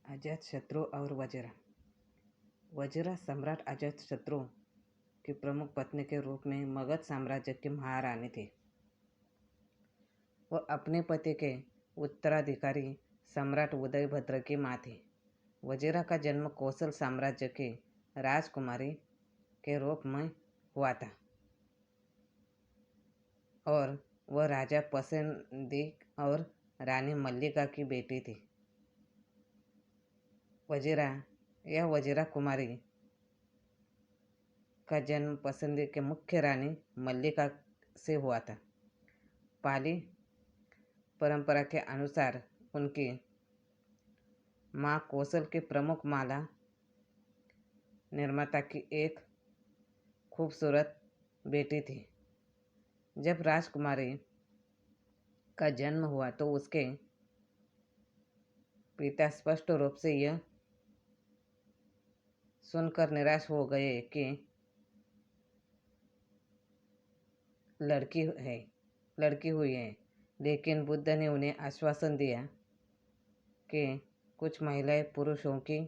अजातशत्रु और वजीरा। वजीरा सम्राट अजातशत्रु की प्रमुख पत्नी के रूप में मगध साम्राज्य की महारानी थी। वह अपने पति के उत्तराधिकारी सम्राट उदयभद्र की माँ थी। वजीरा का जन्म कौशल साम्राज्य की राजकुमारी के रूप में हुआ था और वह राजा पसंदीक और रानी मल्लिका की बेटी थी। वजीरा कुमारी का जन्म पसंदी के मुख्य रानी मल्लिका से हुआ था। पाली परंपरा के अनुसार उनकी माँ कौशल की प्रमुख माला निर्माता की एक खूबसूरत बेटी थी। जब राजकुमारी का जन्म हुआ तो उसके पिता स्पष्ट रूप से यह सुनकर निराश हो गए कि लड़की हुई है, लेकिन बुद्ध ने उन्हें आश्वासन दिया कि कुछ महिलाएं पुरुषों की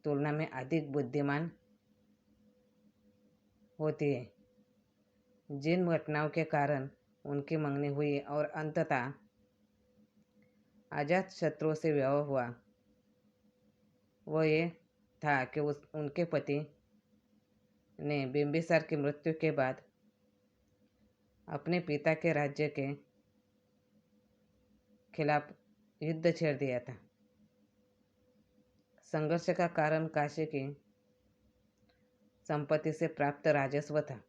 तुलना में अधिक बुद्धिमान होती है। जिन घटनाओं के कारण उनकी मंगनी हुई और अंततः अजातशत्रु से विवाह हुआ, वह ये था कि उनके पति ने बिंबिसार की मृत्यु के बाद अपने पिता के राज्य के खिलाफ युद्ध छेड़ दिया था। संघर्ष का कारण काशी की संपत्ति से प्राप्त राजस्व था,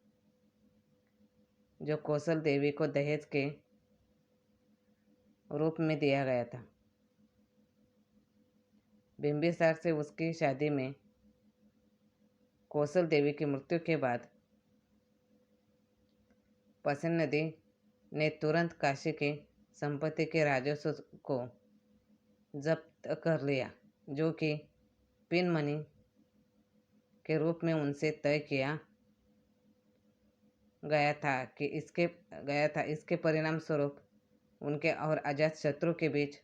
जो कौशल देवी को दहेज के रूप में दिया गया था। बिंबिसार से उसकी शादी में कौशल देवी की मृत्यु के बाद पसन नदी ने तुरंत काशी की संपत्ति के राजस्व को जब्त कर लिया, जो कि पिन मनी के रूप में उनसे तय किया गया था। इसके परिणाम स्वरूप उनके और अजातशत्रु के बीच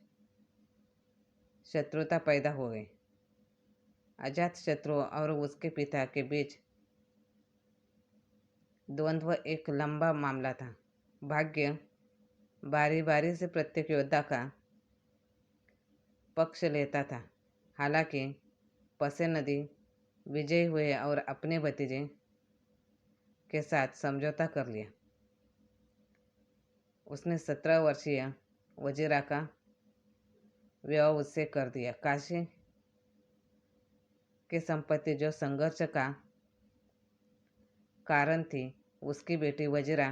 शत्रुता पैदा हो गई। अजातशत्रु और उसके पिता के बीच द्वंद्व एक लंबा मामला था। भाग्य बारी बारी से प्रत्येक योद्धा का पक्ष लेता था। हालांकि पसे नदी विजयी हुए और अपने भतीजे के साथ समझौता कर लिया। उसने 17 वर्षीय वजीरा का विवाह उससे कर दिया। काशी की संपत्ति जो संघर्ष का कारण थी, उसकी बेटी वजीरा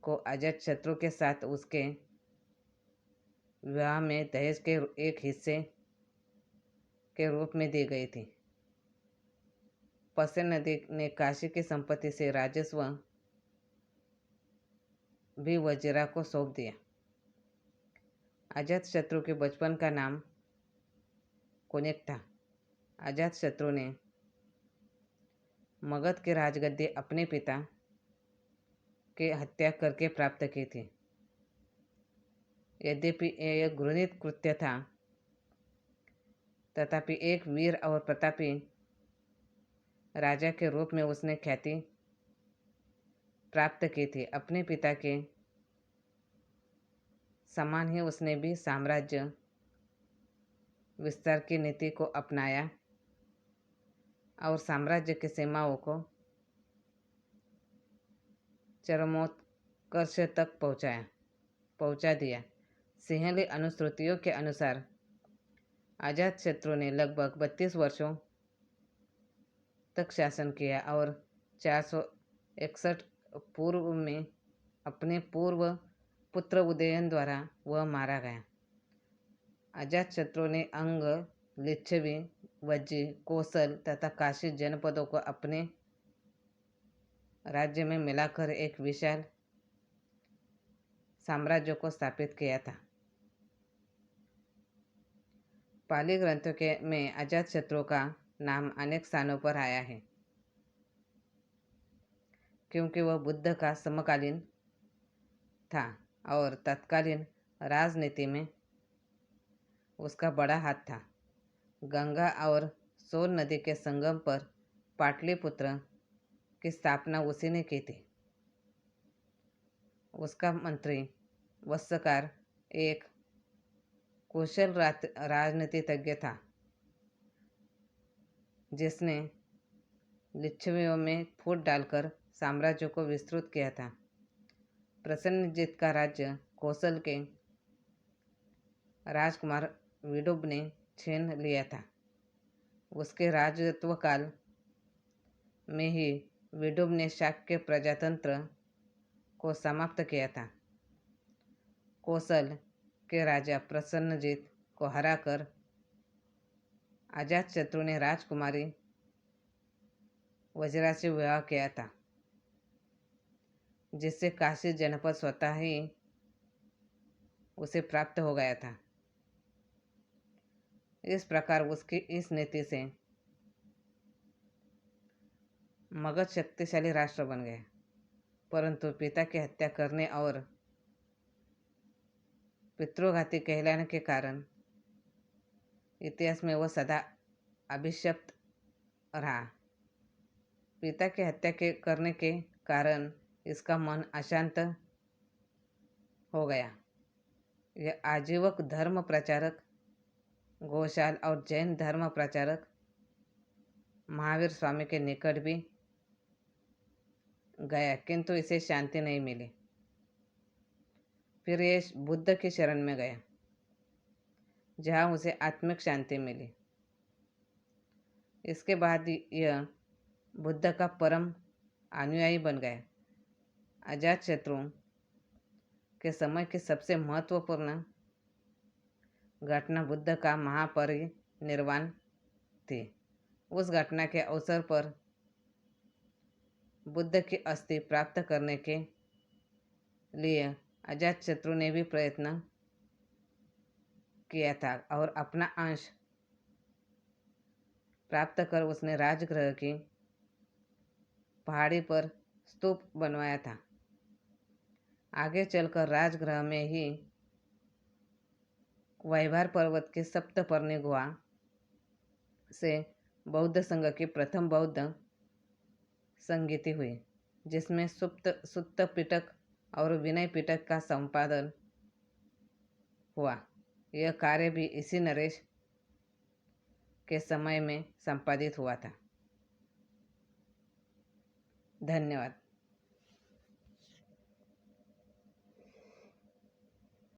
को अजातशत्रु के साथ उसके विवाह में दहेज के एक हिस्से के रूप में दी गई थी। पसे नदी ने काशी की संपत्ति से राजस्व भी वजीरा को सौंप दिया। अजातशत्रु के बचपन का नाम कुनिक था। अजातशत्रु ने मगध की राजगद्दी अपने पिता की हत्या करके प्राप्त की थी। यद्यपि यह घृणित कृत्य था, तथापि एक वीर और प्रतापी राजा के रूप में उसने ख्याति प्राप्त की थी। अपने पिता के समान ही उसने भी साम्राज्य विस्तार की नीति को अपनाया और साम्राज्य की सीमाओं को चरमोत्कर्ष तक पहुंचा दिया। सिंहली अनुश्रुतियों के अनुसार अजातशत्रु ने लगभग 32 वर्षों तक शासन किया और 461 पूर्व में अपने पूर्व पुत्र उदयन द्वारा वह मारा गया। अजातशत्रु ने अंग, लिच्छवी, वज्जी, कौशल तथा काशी जनपदों को अपने राज्य में मिलाकर एक विशाल साम्राज्य को स्थापित किया था। पाली ग्रंथों में अजातशत्रु का नाम अनेक स्थानों पर आया है, क्योंकि वह बुद्ध का समकालीन था और तत्कालीन राजनीति में उसका बड़ा हाथ था। गंगा और सोन नदी के संगम पर पाटलिपुत्र की स्थापना उसी ने की थी। उसका मंत्री वत्सकार एक कुशल राजनीतिज्ञ था, जिसने लिच्छवियों में फूट डालकर साम्राज्य को विस्तृत किया था। प्रसन्नजीत का राज्य कौशल के राजकुमार विदुर ने छीन लिया था। उसके राजत्व काल में ही विदुर ने शाक्य प्रजातंत्र को समाप्त किया था। कौशल के राजा प्रसन्नजीत को हराकर अजातशत्रु ने राजकुमारी वज्रा से विवाह किया था, जिससे काशी जनपद स्वतः ही उसे प्राप्त हो गया था। इस प्रकार उसकी इस नीति से मगध शक्तिशाली राष्ट्र बन गया, परंतु पिता की हत्या करने और पितृघाती कहलाने के कारण इतिहास में वह सदा अभिशप्त रहा। पिता की हत्या करने के कारण इसका मन अशांत हो गया। यह आजीवक धर्म प्रचारक घोषाल और जैन धर्म प्रचारक महावीर स्वामी के निकट भी गया, किंतु इसे शांति नहीं मिली। फिर यह बुद्ध की शरण में गया, जहाँ उसे आत्मिक शांति मिली। इसके बाद यह बुद्ध का परम अनुयायी बन गया। अजातशत्रु के समय की सबसे महत्वपूर्ण घटना बुद्ध का महापरिनिर्वाण थी। उस घटना के अवसर पर बुद्ध की अस्थि प्राप्त करने के लिए अजातशत्रु ने भी प्रयत्न किया था और अपना अंश प्राप्त कर उसने राजगृह की पहाड़ी पर स्तूप बनवाया था। आगे चलकर राजगृह में ही वैभार पर्वत की सप्तपर्णी गुहा से बौद्ध संघ की प्रथम बौद्ध संगीति हुई, जिसमें सुत्त पिटक और विनय पिटक का संपादन हुआ। यह कार्य भी इसी नरेश के समय में संपादित हुआ था। धन्यवाद।